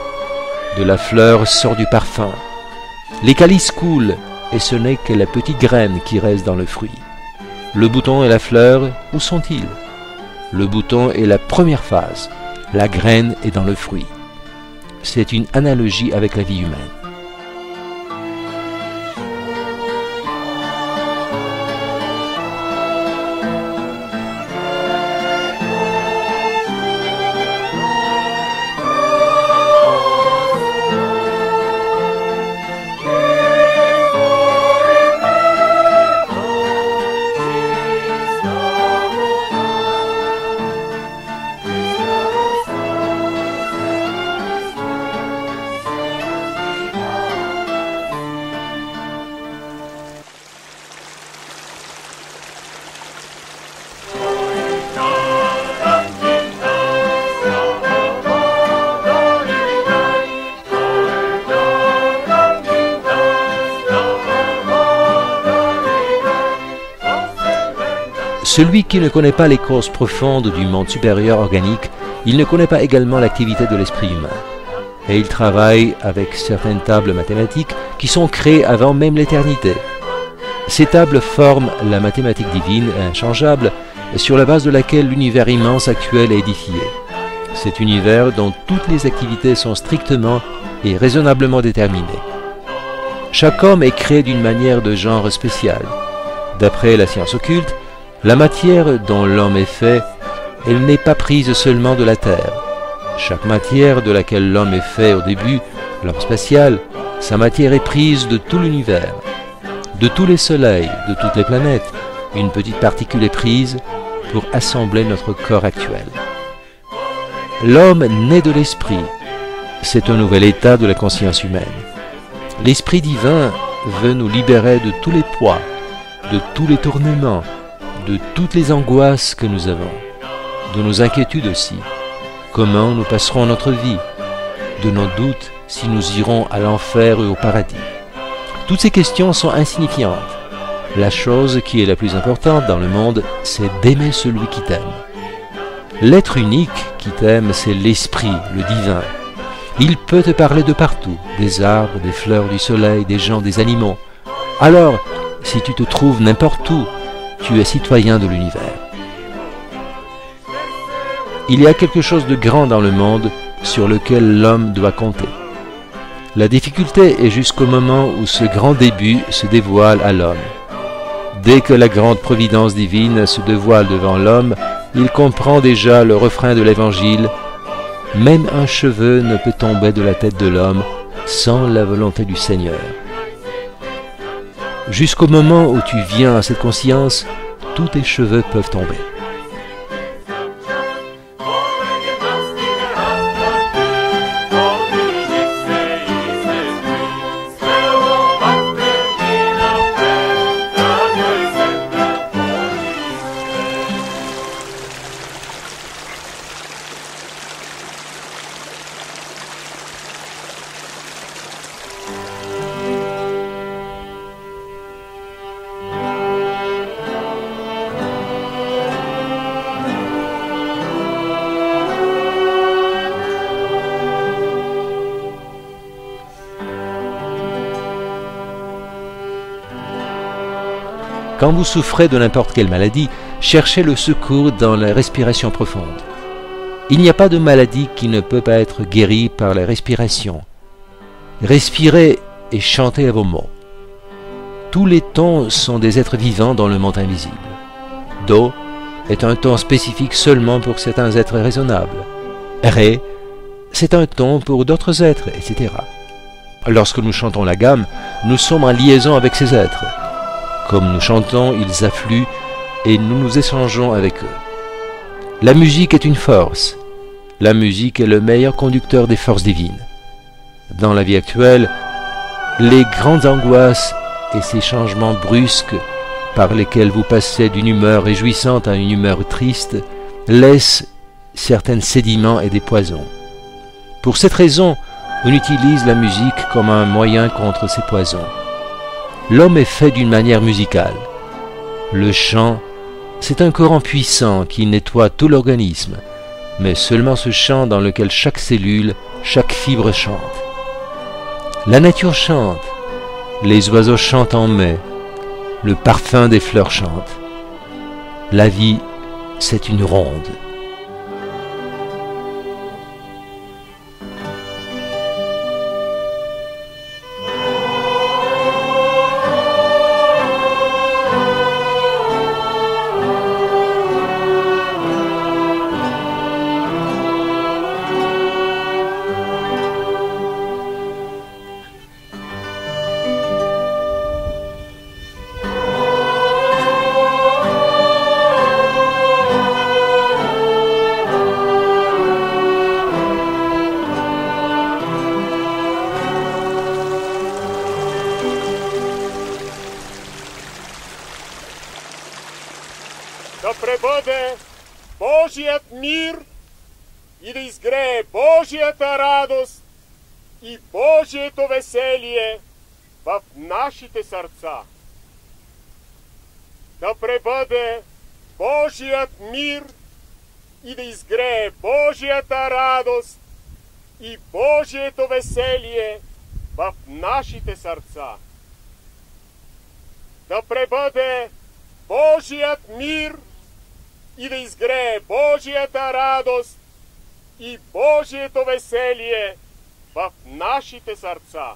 De la fleur sort du parfum. Les calices coulent et ce n'est que la petite graine qui reste dans le fruit. Le bouton et la fleur, où sont-ils? Le bouton est la première phase. La graine est dans le fruit. C'est une analogie avec la vie humaine. Celui qui ne connaît pas les causes profondes du monde supérieur organique, il ne connaît pas également l'activité de l'esprit humain. Et il travaille avec certaines tables mathématiques qui sont créées avant même l'éternité. Ces tables forment la mathématique divine inchangeable sur la base de laquelle l'univers immense actuel est édifié. Cet univers dont toutes les activités sont strictement et raisonnablement déterminées. Chaque homme est créé d'une manière de genre spéciale. D'après la science occulte, la matière dont l'homme est fait, elle n'est pas prise seulement de la Terre. Chaque matière de laquelle l'homme est fait au début, l'homme spatial, sa matière est prise de tout l'univers, de tous les soleils, de toutes les planètes. Une petite particule est prise pour assembler notre corps actuel. L'homme naît de l'esprit. C'est un nouvel état de la conscience humaine. L'esprit divin veut nous libérer de tous les poids, de tous les tourments, de toutes les angoisses que nous avons, de nos inquiétudes aussi. Comment nous passerons notre vie, de nos doutes si nous irons à l'enfer ou au paradis. Toutes ces questions sont insignifiantes. La chose qui est la plus importante dans le monde, c'est d'aimer celui qui t'aime. L'être unique qui t'aime, c'est l'esprit, le divin. Il peut te parler de partout, des arbres, des fleurs, du soleil, des gens, des animaux. Alors, si tu te trouves n'importe où, tu es citoyen de l'univers. Il y a quelque chose de grand dans le monde sur lequel l'homme doit compter. La difficulté est jusqu'au moment où ce grand début se dévoile à l'homme. Dès que la grande providence divine se dévoile devant l'homme, il comprend déjà le refrain de l'Évangile. Même un cheveu ne peut tomber de la tête de l'homme sans la volonté du Seigneur. Jusqu'au moment où tu viens à cette conscience, tous tes cheveux peuvent tomber. Quand vous souffrez de n'importe quelle maladie, cherchez le secours dans la respiration profonde. Il n'y a pas de maladie qui ne peut pas être guérie par la respiration. Respirez et chantez à vos mots. Tous les tons sont des êtres vivants dans le monde invisible. Do est un ton spécifique seulement pour certains êtres raisonnables. Ré, c'est un ton pour d'autres êtres, etc. Lorsque nous chantons la gamme, nous sommes en liaison avec ces êtres. Comme nous chantons, ils affluent et nous nous échangeons avec eux. La musique est une force. La musique est le meilleur conducteur des forces divines. Dans la vie actuelle, les grandes angoisses et ces changements brusques par lesquels vous passez d'une humeur réjouissante à une humeur triste laissent certains sédiments et des poisons. Pour cette raison, on utilise la musique comme un moyen contre ces poisons. L'homme est fait d'une manière musicale. Le chant, c'est un courant puissant qui nettoie tout l'organisme, mais seulement ce chant dans lequel chaque cellule, chaque fibre chante. La nature chante, les oiseaux chantent en mai, le parfum des fleurs chante. La vie, c'est une ronde. да пребъде Божият мир и да изгрее Божията радост и Божието веселие в нашите сърца. Да пребъде Божият мир и да изгрее Божията радост и Божието веселие в нашите сърца. Да пребъде Божият мир и да изгрее Божията радост и Божието веселие в нашите сърца.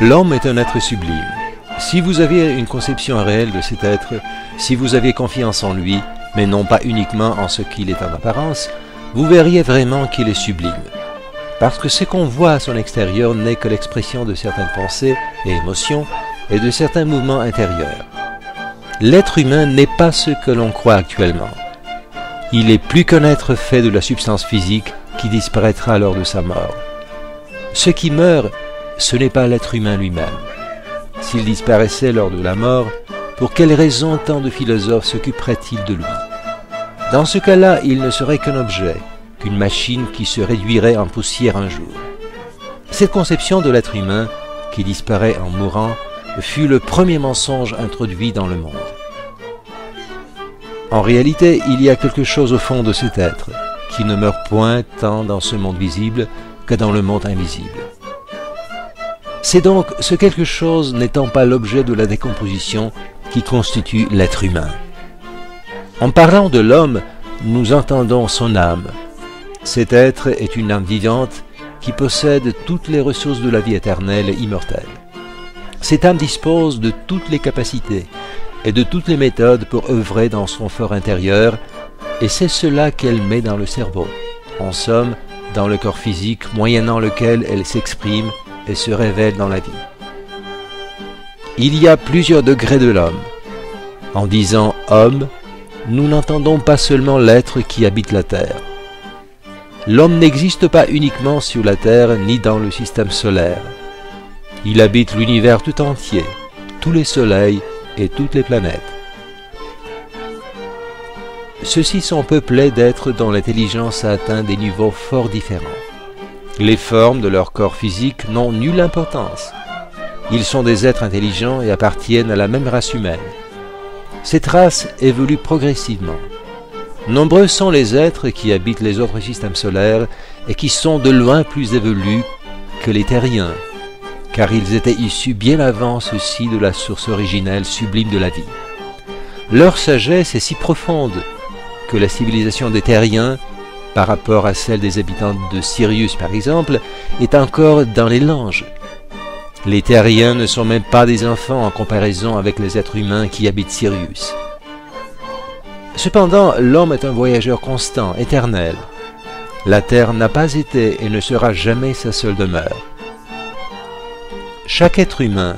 L'homme est un être sublime. Si vous aviez une conception réelle de cet être, si vous aviez confiance en lui, mais non pas uniquement en ce qu'il est en apparence, vous verriez vraiment qu'il est sublime. Parce que ce qu'on voit à son extérieur n'est que l'expression de certaines pensées et émotions et de certains mouvements intérieurs. L'être humain n'est pas ce que l'on croit actuellement. Il est plus qu'un être fait de la substance physique qui disparaîtra lors de sa mort. Ce qui meurt, ce n'est pas l'être humain lui-même. S'il disparaissait lors de la mort, pour quelle raison tant de philosophes s'occuperaient-ils de lui? Dans ce cas-là, il ne serait qu'un objet, qu'une machine qui se réduirait en poussière un jour. Cette conception de l'être humain, qui disparaît en mourant, fut le premier mensonge introduit dans le monde. En réalité, il y a quelque chose au fond de cet être, qui ne meurt point tant dans ce monde visible que dans le monde invisible. C'est donc ce quelque chose n'étant pas l'objet de la décomposition qui constitue l'être humain. En parlant de l'homme, nous entendons son âme. Cet être est une âme vivante qui possède toutes les ressources de la vie éternelle et immortelle. Cette âme dispose de toutes les capacités et de toutes les méthodes pour œuvrer dans son fort intérieur, et c'est cela qu'elle met dans le cerveau, en somme, dans le corps physique moyennant lequel elle s'exprime et se révèle dans la vie. Il y a plusieurs degrés de l'homme. En disant « homme », nous n'entendons pas seulement l'être qui habite la terre. L'homme n'existe pas uniquement sur la terre ni dans le système solaire. Il habite l'univers tout entier, tous les soleils et toutes les planètes. Ceux-ci sont peuplés d'êtres dont l'intelligence a atteint des niveaux fort différents. Les formes de leur corps physique n'ont nulle importance. Ils sont des êtres intelligents et appartiennent à la même race humaine. Cette race évolue progressivement. Nombreux sont les êtres qui habitent les autres systèmes solaires et qui sont de loin plus évolués que les terriens, car ils étaient issus bien avant ceux-ci de la source originelle sublime de la vie. Leur sagesse est si profonde que la civilisation des terriens, par rapport à celle des habitants de Sirius par exemple, est encore dans les langes. Les terriens ne sont même pas des enfants en comparaison avec les êtres humains qui habitent Sirius. Cependant, l'homme est un voyageur constant, éternel. La terre n'a pas été et ne sera jamais sa seule demeure. Chaque être humain,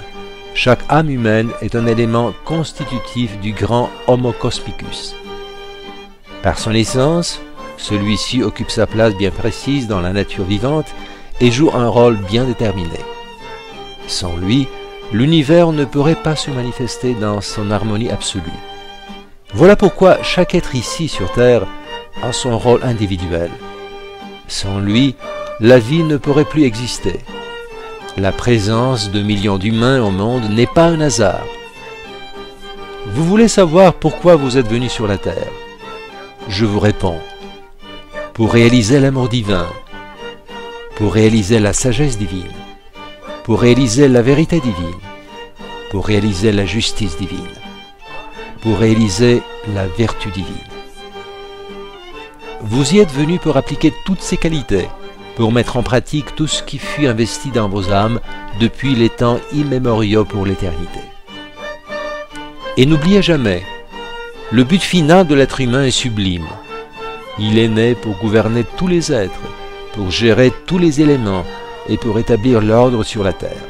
chaque âme humaine est un élément constitutif du grand Homo Cosmicus. Par son essence, celui-ci occupe sa place bien précise dans la nature vivante et joue un rôle bien déterminé. Sans lui, l'univers ne pourrait pas se manifester dans son harmonie absolue. Voilà pourquoi chaque être ici sur Terre a son rôle individuel. Sans lui, la vie ne pourrait plus exister. La présence de millions d'humains au monde n'est pas un hasard. Vous voulez savoir pourquoi vous êtes venu sur la Terre? Je vous réponds. Pour réaliser l'amour divin, pour réaliser la sagesse divine, pour réaliser la vérité divine, pour réaliser la justice divine, pour réaliser la vertu divine. Vous y êtes venu pour appliquer toutes ces qualités, pour mettre en pratique tout ce qui fut investi dans vos âmes depuis les temps immémoriaux pour l'éternité. Et n'oubliez jamais, le but final de l'être humain est sublime. Il est né pour gouverner tous les êtres, pour gérer tous les éléments et pour établir l'ordre sur la terre.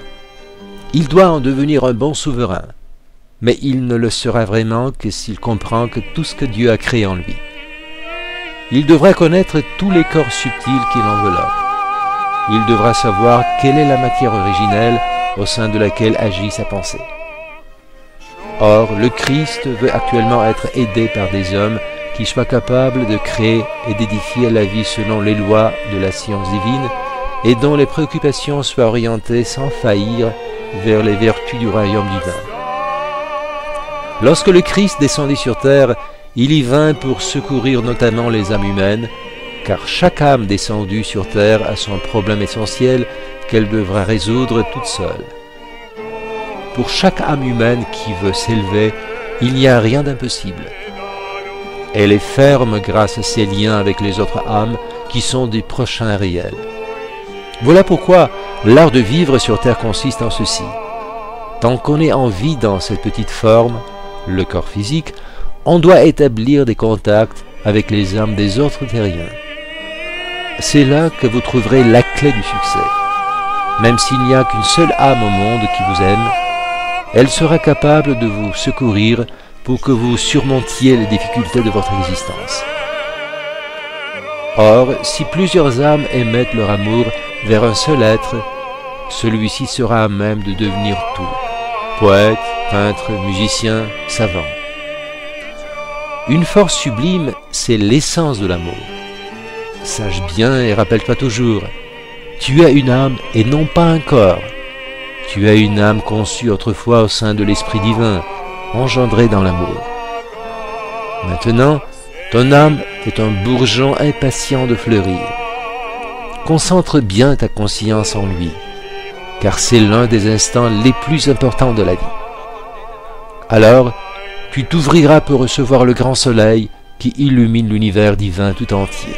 Il doit en devenir un bon souverain, mais il ne le sera vraiment que s'il comprend que tout ce que Dieu a créé en lui. Il devra connaître tous les corps subtils qui l'enveloppent. Il devra savoir quelle est la matière originelle au sein de laquelle agit sa pensée. Or, le Christ veut actuellement être aidé par des hommes qui soient capables de créer et d'édifier la vie selon les lois de la science divine et dont les préoccupations soient orientées sans faillir vers les vertus du royaume divin. Lorsque le Christ descendit sur terre, il y vint pour secourir notamment les âmes humaines, car chaque âme descendue sur terre a son problème essentiel qu'elle devra résoudre toute seule. Pour chaque âme humaine qui veut s'élever, il n'y a rien d'impossible. Elle est ferme grâce à ses liens avec les autres âmes qui sont des prochains réels. Voilà pourquoi l'art de vivre sur terre consiste en ceci. Tant qu'on est en vie dans cette petite forme, le corps physique, on doit établir des contacts avec les âmes des autres terriens. C'est là que vous trouverez la clé du succès. Même s'il n'y a qu'une seule âme au monde qui vous aime, elle sera capable de vous secourir pour que vous surmontiez les difficultés de votre existence. Or, si plusieurs âmes émettent leur amour vers un seul être, celui-ci sera à même de devenir tout, poète, peintre, musicien, savant. Une force sublime, c'est l'essence de l'amour. Sache bien et rappelle-toi toujours, tu as une âme et non pas un corps. Tu as une âme conçue autrefois au sein de l'Esprit divin, engendrée dans l'amour. Maintenant, ton âme est un bourgeon impatient de fleurir. Concentre bien ta conscience en lui, car c'est l'un des instants les plus importants de la vie. Alors, tu t'ouvriras pour recevoir le grand soleil qui illumine l'univers divin tout entier.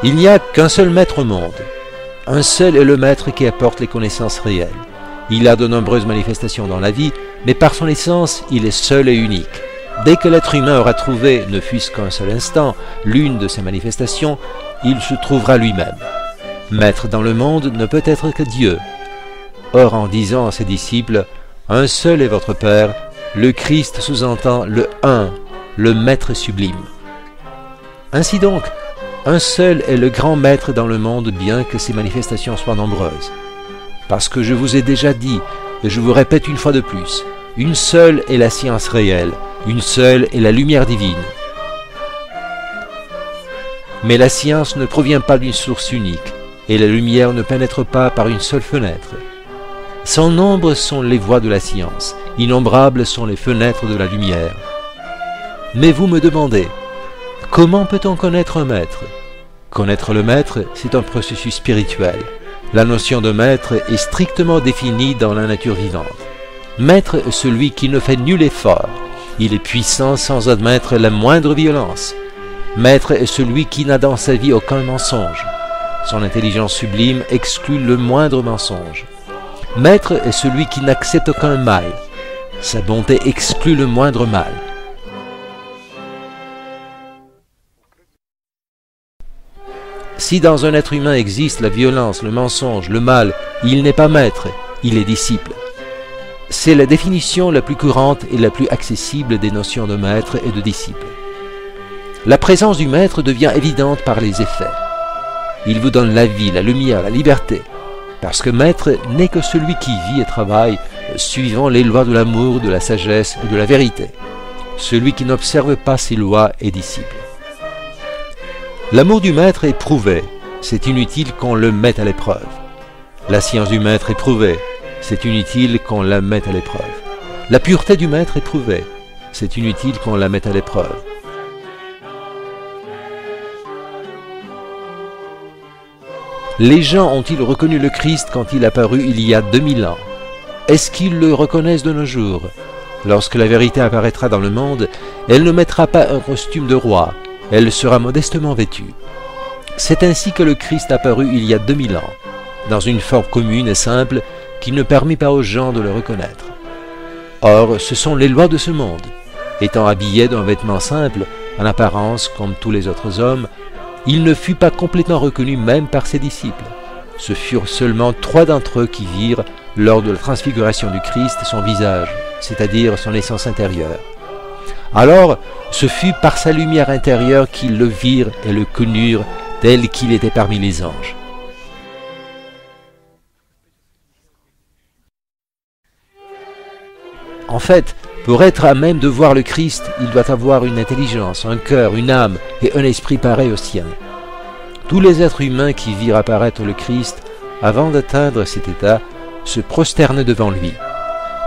Il n'y a qu'un seul maître au monde. Un seul est le maître qui apporte les connaissances réelles. Il a de nombreuses manifestations dans la vie, mais par son essence, il est seul et unique. Dès que l'être humain aura trouvé, ne fût-ce qu'un seul instant, l'une de ces manifestations, il se trouvera lui-même. Maître dans le monde ne peut être que Dieu. Or, en disant à ses disciples, « Un seul est votre Père », le Christ sous-entend le un, le Maître sublime. Ainsi donc, un seul est le grand Maître dans le monde, bien que ses manifestations soient nombreuses. Parce que je vous ai déjà dit, et je vous répète une fois de plus, une seule est la science réelle, une seule est la lumière divine. Mais la science ne provient pas d'une source unique, et la lumière ne pénètre pas par une seule fenêtre. Sans nombre sont les voies de la science, innombrables sont les fenêtres de la lumière. Mais vous me demandez, comment peut-on connaître un maître? Connaître le maître, c'est un processus spirituel. La notion de maître est strictement définie dans la nature vivante. Maître est celui qui ne fait nul effort. Il est puissant sans admettre la moindre violence. Maître est celui qui n'a dans sa vie aucun mensonge. Son intelligence sublime exclut le moindre mensonge. Maître est celui qui n'accepte aucun mal. Sa bonté exclut le moindre mal. Si dans un être humain existe la violence, le mensonge, le mal, il n'est pas maître, il est disciple. C'est la définition la plus courante et la plus accessible des notions de maître et de disciple. La présence du maître devient évidente par les effets. Il vous donne la vie, la lumière, la liberté, parce que maître n'est que celui qui vit et travaille suivant les lois de l'amour, de la sagesse et de la vérité. Celui qui n'observe pas ces lois est disciple. L'amour du maître est prouvé, c'est inutile qu'on le mette à l'épreuve. La science du maître est prouvée, c'est inutile qu'on la mette à l'épreuve. La pureté du maître est prouvée, c'est inutile qu'on la mette à l'épreuve. Les gens ont-ils reconnu le Christ quand il apparut il y a 2000 ans? Est-ce qu'ils le reconnaissent de nos jours? Lorsque la vérité apparaîtra dans le monde, elle ne mettra pas un costume de roi, elle sera modestement vêtue. C'est ainsi que le Christ apparut il y a 2000 ans, dans une forme commune et simple qui ne permit pas aux gens de le reconnaître. Or, ce sont les lois de ce monde. Étant habillé d'un vêtement simple, en apparence comme tous les autres hommes, il ne fut pas complètement reconnu même par ses disciples. Ce furent seulement 3 d'entre eux qui virent, lors de la transfiguration du Christ, son visage, c'est-à-dire son essence intérieure. Alors, ce fut par sa lumière intérieure qu'ils le virent et le connurent tel qu'il était parmi les anges. En fait, pour être à même de voir le Christ, il doit avoir une intelligence, un cœur, une âme et un esprit pareil au sien. Tous les êtres humains qui virent apparaître le Christ, avant d'atteindre cet état, se prosternent devant lui.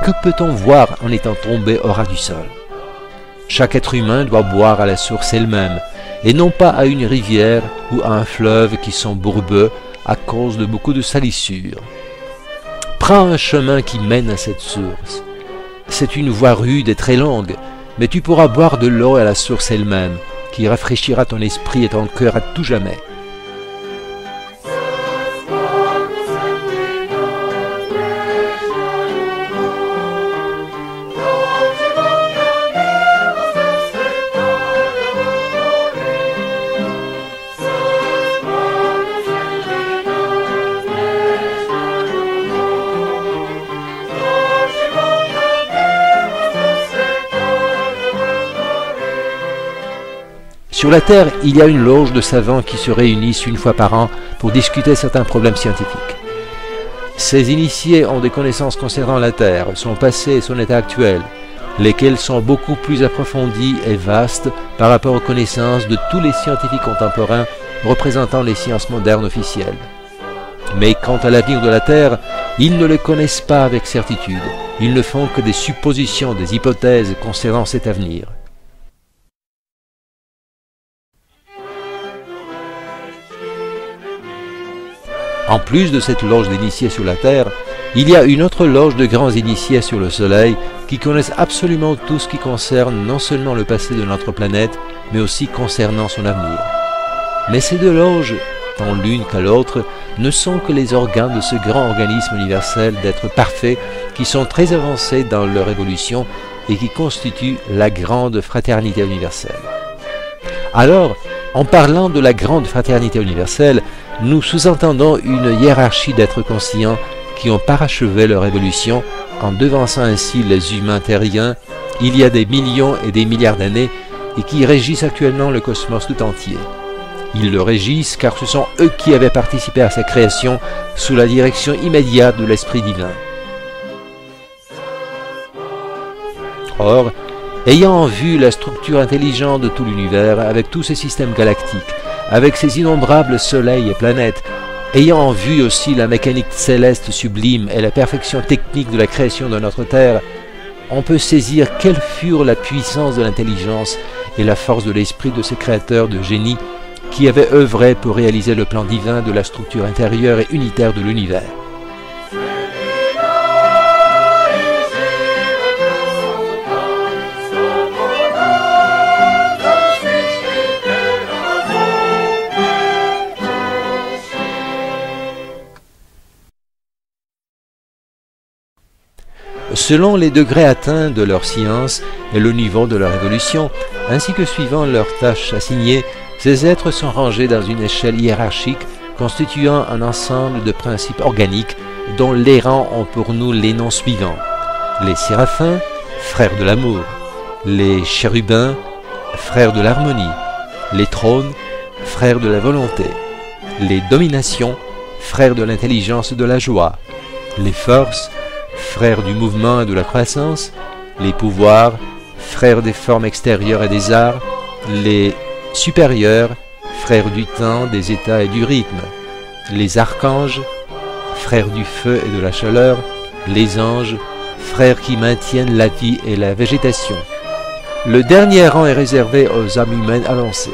Que peut-on voir en étant tombé au ras du sol? Chaque être humain doit boire à la source elle-même, et non pas à une rivière ou à un fleuve qui sont bourbeux à cause de beaucoup de salissures. Prends un chemin qui mène à cette source. C'est une voie rude et très longue, mais tu pourras boire de l'eau à la source elle-même, qui rafraîchira ton esprit et ton cœur à tout jamais. Sur la Terre, il y a une loge de savants qui se réunissent une fois par an pour discuter certains problèmes scientifiques. Ces initiés ont des connaissances concernant la Terre, son passé et son état actuel, lesquelles sont beaucoup plus approfondies et vastes par rapport aux connaissances de tous les scientifiques contemporains représentant les sciences modernes officielles. Mais quant à l'avenir de la Terre, ils ne le connaissent pas avec certitude, ils ne font que des suppositions, des hypothèses concernant cet avenir. En plus de cette loge d'initiés sur la Terre, il y a une autre loge de grands initiés sur le Soleil qui connaissent absolument tout ce qui concerne non seulement le passé de notre planète, mais aussi concernant son avenir. Mais ces deux loges, tant l'une qu'à l'autre, ne sont que les organes de ce grand organisme universel d'êtres parfaits qui sont très avancés dans leur évolution et qui constituent la grande fraternité universelle. Alors, en parlant de la grande fraternité universelle, nous sous-entendons une hiérarchie d'êtres conscients qui ont parachevé leur évolution en devançant ainsi les humains terriens il y a des millions et des milliards d'années et qui régissent actuellement le cosmos tout entier. Ils le régissent car ce sont eux qui avaient participé à sa création sous la direction immédiate de l'Esprit divin. Or, ayant vu la structure intelligente de tout l'univers avec tous ses systèmes galactiques, avec ses innombrables soleils et planètes, ayant vu aussi la mécanique céleste sublime et la perfection technique de la création de notre Terre, on peut saisir quelle furent la puissance de l'intelligence et la force de l'esprit de ces créateurs de génie qui avaient œuvré pour réaliser le plan divin de la structure intérieure et unitaire de l'univers. Selon les degrés atteints de leur science et le niveau de leur évolution, ainsi que suivant leurs tâches assignées, ces êtres sont rangés dans une échelle hiérarchique constituant un ensemble de principes organiques dont les rangs ont pour nous les noms suivants. Les séraphins, frères de l'amour. Les chérubins, frères de l'harmonie. Les trônes, frères de la volonté. Les dominations, frères de l'intelligence et de la joie. Les forces, frères du mouvement et de la croissance, les pouvoirs, frères des formes extérieures et des arts, les supérieurs, frères du temps, des états et du rythme, les archanges, frères du feu et de la chaleur, les anges, frères qui maintiennent la vie et la végétation. Le dernier rang est réservé aux âmes humaines avancées.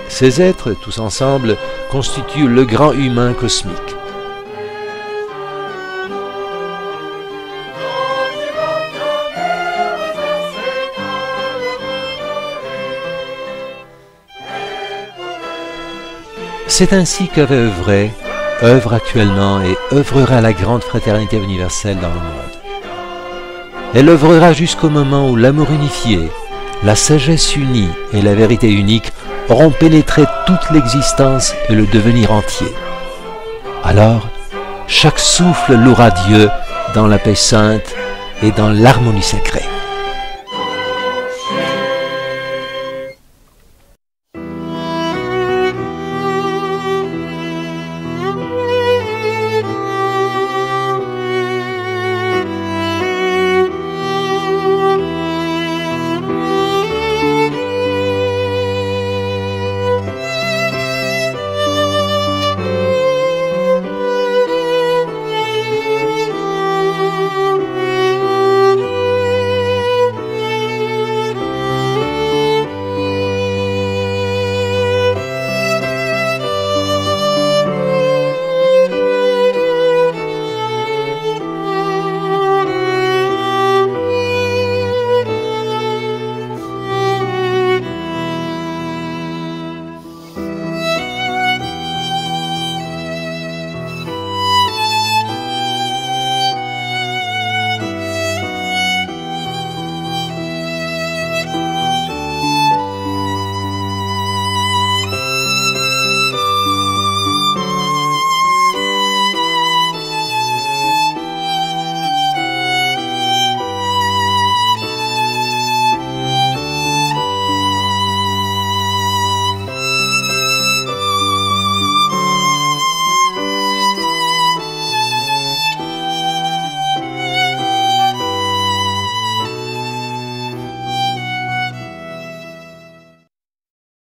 Ces êtres, tous ensemble, constituent le grand humain cosmique. C'est ainsi qu'avait œuvré, œuvre actuellement et œuvrera la grande fraternité universelle dans le monde. Elle œuvrera jusqu'au moment où l'amour unifié, la sagesse unie et la vérité unique auront pénétré toute l'existence et le devenir entier. Alors, chaque souffle louera Dieu dans la paix sainte et dans l'harmonie sacrée.